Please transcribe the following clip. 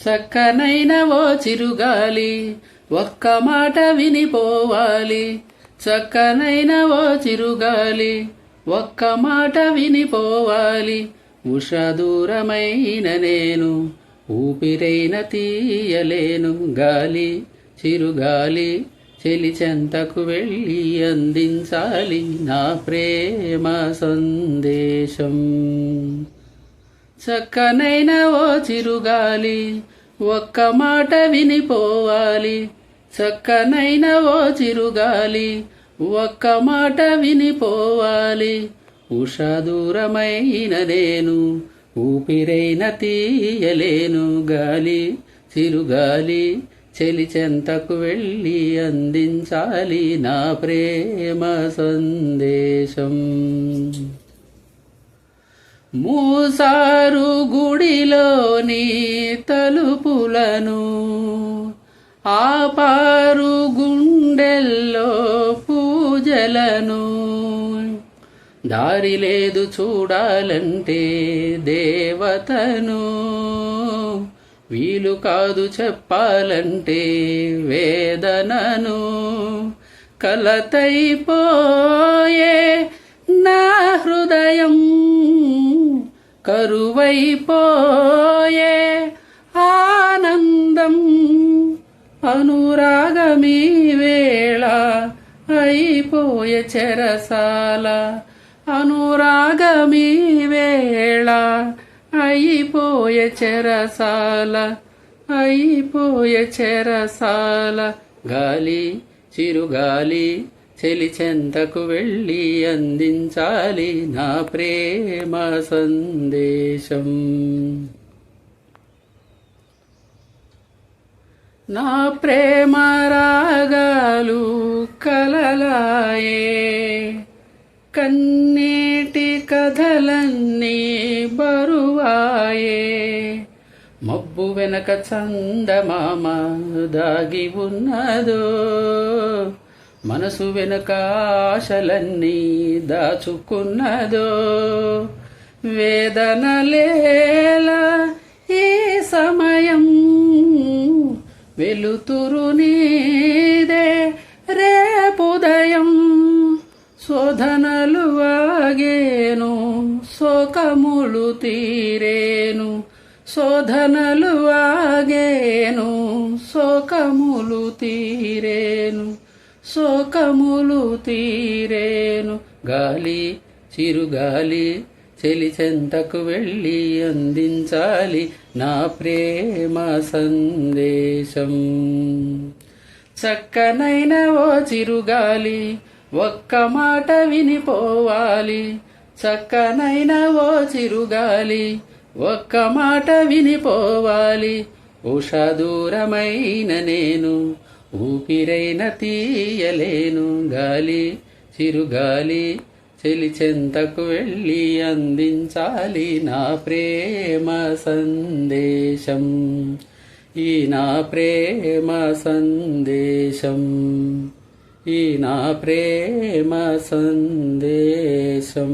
చక్కనైన ఓ చిరుగాలి ఒక్క మాట వినిపోవాలి. చక్కనైన ఓ చిరుగాలి ఒక్క మాట వినిపోవాలి. ఉష దూరమైన నేను ఊపిరైన తీయలేను. గాలి చిరుగాలి చెలి చెంతకు వెళ్ళి అందించాలి నా ప్రేమ సందేశం. చక్కనైన ఓ చిరుగాలి ఒక్క మాట వినిపోవాలి. చక్కనైన ఓ చిరుగాలి ఒక్క మాట వినిపోవాలి. ఉష దూరమైన నేను ఊపిరైన తీయలేను. గాలి చిరుగాలి చెలి చెంతకు వెళ్ళి అందించాలి నా ప్రేమ సందేశం. మూసారు గుడిలోని తలుపులను ఆపారు గుండెల్లో పూజలను. దారి లేదు చూడాలంటే దేవతను, వీలు కాదు చెప్పాలంటే వేదనను. కలతైపోయే నా హృదయం కరువైపోయే ఆనందం. అనురాగమీ వేళ అయిపోయే చెరసాల. అనురాగమీ వేళ అయిపోయే చెరసాల. అయిపోయే చెరసాల. గాలి చిరుగాలి చెలి చెంతకు వెళ్ళి అందించాలి నా ప్రేమ సందేశం. నా ప్రేమ రాగాలు కలలాయే, కన్నీటి కథలన్నీ బరువాయే. మబ్బు వెనక చందమామ దాగి ఉన్నదో, మనసు వెనుక ఆశలన్నీ దాచుకున్నదో. వేదనలేలా ఈ సమయం, వెలుతురు నీదే రేపుదయం. శోధనలు ఆగేను శోకములు తీరేను. శోధనలు ఆగేను శోకములు తీరేను. శోకములు తీరేను. గాలి చిరుగాలి చెలి చెంతకు వెళ్ళి అందించాలి నా ప్రేమ సందేశం. చక్కనైన ఓ చిరుగాలి ఒక్క మాట వినిపోవాలి. చక్కనైన ఓ చిరుగాలి ఒక్క మాట వినిపోవాలి. ఉష దూరమైన నేను ఊపిరైన తీయలేను. గాలి చిరుగాలి చెలి చెంతకు వెళ్ళి అందించాలి నా ప్రేమ సందేశం. ఈ నా ప్రేమ సందేశం. ఈ నా ప్రేమ సందేశం.